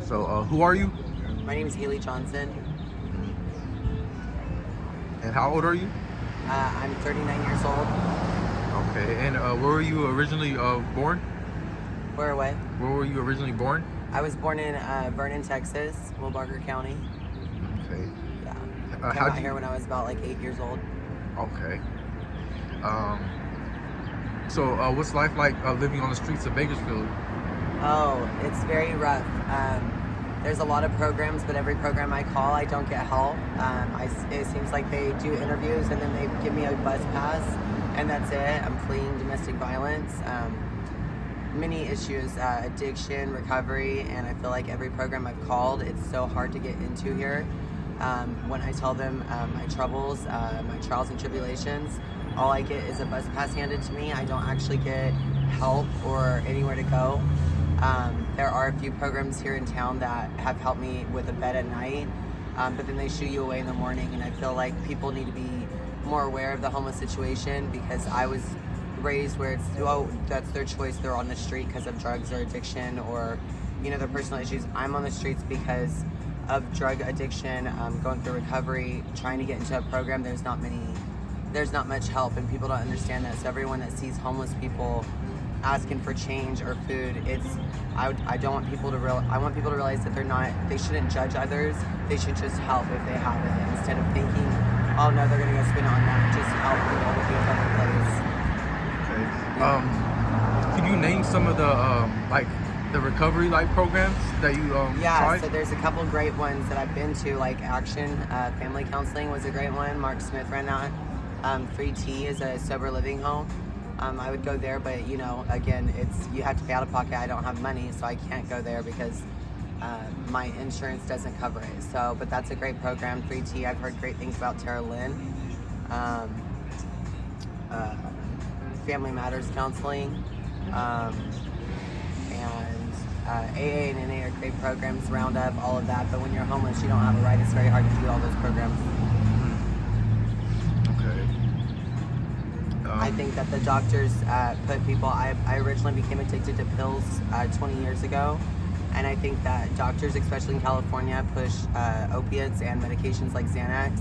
So, who are you? My name is Hailey Johnson. And how old are you? I'm 39 years old. Okay. And where were you originally born? Where away? Where were you originally born? I was born in Vernon, Texas, Will Barker County. Okay. Yeah. Came out here when I was about like 8 years old. Okay. So, what's life like living on the streets of Bakersfield? Oh, it's very rough. There's a lot of programs, but every program I call, I don't get help. It seems like they do interviews and then they give me a bus pass, and that's it. I'm fleeing domestic violence. Many issues, addiction, recovery, and I feel like every program I've called, it's so hard to get into here. When I tell them my troubles, my trials and tribulations, all I get is a bus pass handed to me. I don't actually get help or anywhere to go. There are a few programs here in town that have helped me with a bed at night, but then they shoo you away in the morning, and I feel like people need to be more aware of the homeless situation, because I was raised where it's, oh, that's their choice, they're on the street because of drugs or addiction or, you know, their personal issues. I'm on the streets because of drug addiction, going through recovery, trying to get into a program. There's not much help, and people don't understand that. So everyone that sees homeless people asking for change or food, I want people to realize that they shouldn't judge others. They should just help if they have it, instead of thinking, oh no, they're gonna go spend it on that. Just help people to be a better place. Okay. Can you name some of the like the recovery programs that you tried? So there's a couple great ones that I've been to, like Action Family Counseling was a great one. Mark Smith ran that. Free Tea is a sober living home. I would go there, but you know, again, you have to pay out of pocket. I don't have money, so I can't go there because my insurance doesn't cover it. So, but that's a great program, Free Tea. I've heard great things about Tara Lynn. Family Matters Counseling, and AA and NA are great programs, Roundup, all of that. But when you're homeless, you don't have a right. It's very hard to do all those programs. I think that the doctors put people, I originally became addicted to pills 20 years ago, and I think that doctors, especially in California, push opiates and medications like Xanax.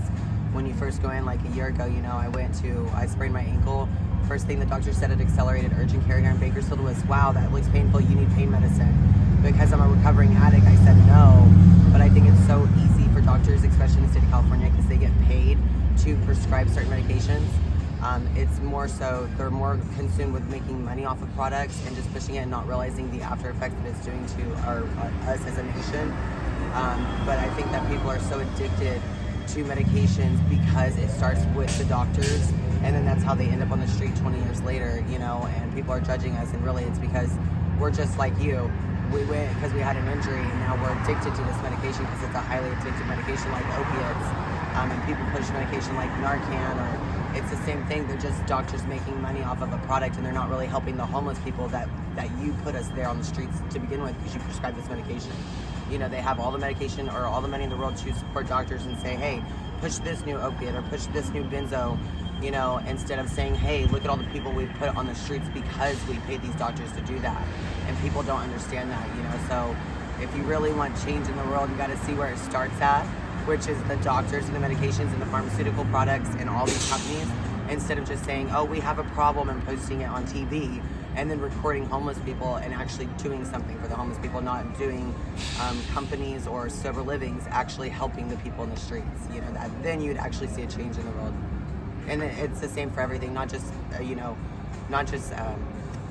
When you first go in, like a year ago, you know, I sprained my ankle. First thing the doctor said at Accelerated Urgent Care here in Bakersfield was, wow, that looks painful, you need pain medicine. Because I'm a recovering addict, I said no, but I think it's so easy for doctors, especially in the state of California, because they get paid to prescribe certain medications. It's more so, they're more consumed with making money off of products and just pushing it and not realizing the after effect that it's doing to us as a nation. But I think that people are so addicted to medications because it starts with the doctors, and then that's how they end up on the street 20 years later, you know, and people are judging us, and really it's because we're just like you. We went because we had an injury, and now we're addicted to this medication because it's a highly addictive medication like opiates, and people push medication like Narcan, or it's the same thing. They're just doctors making money off of a product, and they're not really helping the homeless people that you put us there on the streets to begin with, because you prescribe this medication. You know, they have all the medication or all the money in the world to support doctors and say, hey, push this new opiate or push this new benzo, you know, instead of saying, hey, look at all the people we've put on the streets because we paid these doctors to do that. And people don't understand that, you know. So if you really want change in the world, you got to see where it starts at, which is the doctors and the medications and the pharmaceutical products and all these companies, instead of just saying, oh, we have a problem and posting it on TV, and then recording homeless people and actually doing something for the homeless people, not doing companies or sober livings, actually helping the people in the streets. You know, that then you'd actually see a change in the world. And it's the same for everything, not just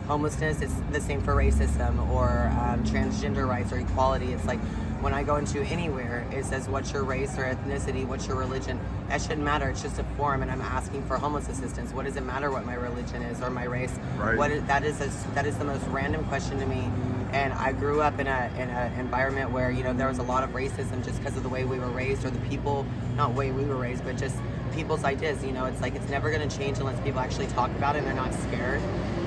homelessness. It's the same for racism or transgender rights or equality. It's like, when I go into anywhere, it says, what's your race or ethnicity, what's your religion? That shouldn't matter. It's just a form, and I'm asking for homeless assistance. What does it matter what my religion is or my race? Right. That is the most random question to me. And I grew up in an environment where, you know, there was a lot of racism just because of the way we were raised, or the people, not way we were raised, but just people's ideas. You know, it's like, it's never going to change unless people actually talk about it and they're not scared.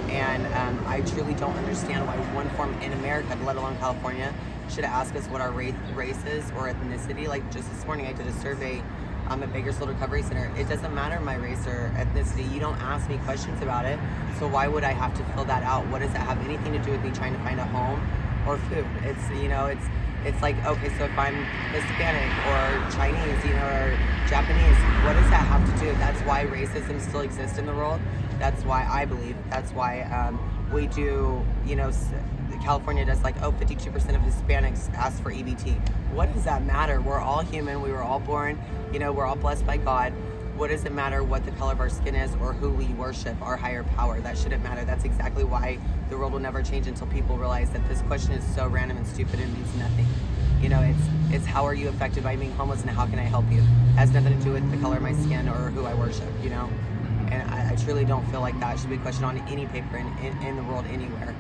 And I truly don't understand why one form in America, let alone California, should ask us what our race is or ethnicity. Like just this morning I did a survey at Bakersfield Recovery Center. It doesn't matter my race or ethnicity. You don't ask me questions about it, so why would I have to fill that out? What does that have anything to do with me trying to find a home or food? It's, you know, It's like, okay, so if I'm Hispanic or Chinese, or Japanese, what does that have to do? That's why racism still exists in the world. That's why I believe. That's why we do, California does 52% of Hispanics ask for EBT. What does that matter? We're all human. We were all born, we're all blessed by God. What does it matter what the color of our skin is or who we worship, our higher power? That shouldn't matter. That's exactly why the world will never change until people realize that this question is so random and stupid and means nothing. It's how are you affected by being homeless and how can I help you? It has nothing to do with the color of my skin or who I worship, And I truly don't feel like that should be questioned on any paper in the world anywhere.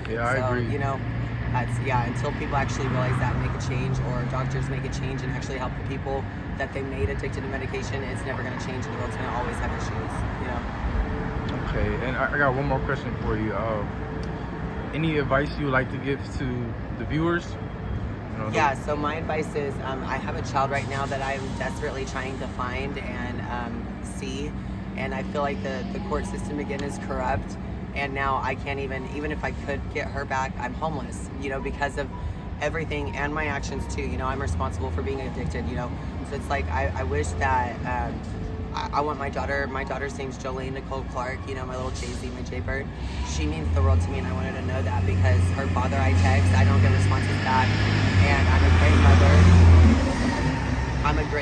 Yeah, I agree. Until people actually realize that and make a change, or doctors make a change and actually help the people that they made addicted to medication, it's never going to change and the world's going to always have issues, Okay, and I got one more question for you. Any advice you would like to give to the viewers? So my advice is I have a child right now that I'm desperately trying to find and see, and I feel like the court system again is corrupt, and now I can't even if I could get her back, I'm homeless, because of everything and my actions too. I'm responsible for being addicted, so it's like I wish that I want my daughter's name's Jolene Nicole Clark, my little Jay-Z, my Jaybird. She means the world to me, and I want her to know that, because her father I text, I don't get responses back, and I'm a great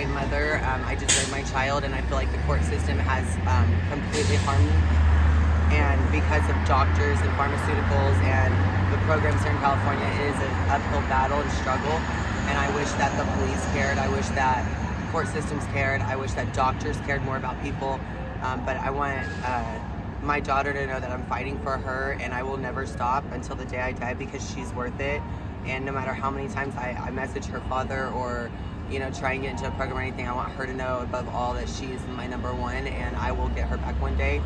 mother. I just raised my child, and I feel like the court system has completely harmed me, and because of doctors and pharmaceuticals and the programs here in California, it is an uphill battle and struggle, and I wish that the police cared. I wish that court systems cared. I wish that doctors cared more about people, but I want my daughter to know that I'm fighting for her, and I will never stop until the day I die, because she's worth it. And no matter how many times I message her father or try and get into a program or anything, I want her to know above all that she is my number one, and I will get her back one day.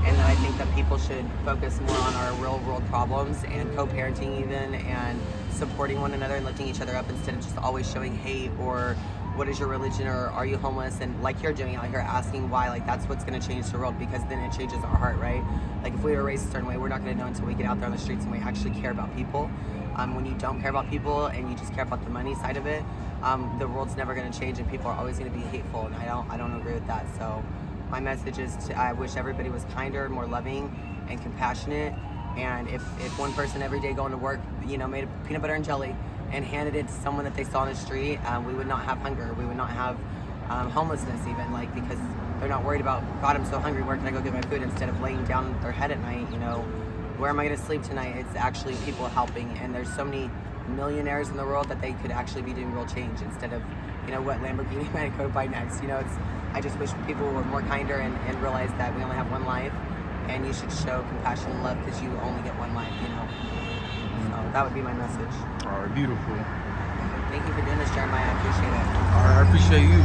And then I think that people should focus more on our real world problems and co-parenting even, and supporting one another and lifting each other up, instead of just always showing hate or what is your religion or are you homeless, and like you're doing out here asking why. That's what's going to change the world, because then it changes our heart, right? If we were raised a certain way, we're not going to know until we get out there on the streets and we actually care about people. When you don't care about people and you just care about the money side of it, the world's never going to change, and people are always going to be hateful, and I don't agree with that. So my message is I wish everybody was kinder, more loving, and compassionate. And if one person every day going to work, made a peanut butter and jelly and handed it to someone that they saw on the street, we would not have hunger. We would not have homelessness even, because they're not worried about, God, I'm so hungry, where can I go get my food, instead of laying down their head at night, where am I going to sleep tonight? It's actually people helping, and there's so many millionaires in the world that they could actually be doing real change, instead of, what Lamborghini am I going to go buy next? I just wish people were more kinder and realize that we only have one life, and you should show compassion and love, because you only get one life, So that would be my message. All right, beautiful. Thank you for doing this, Jeremiah. I appreciate it. All right, I appreciate you.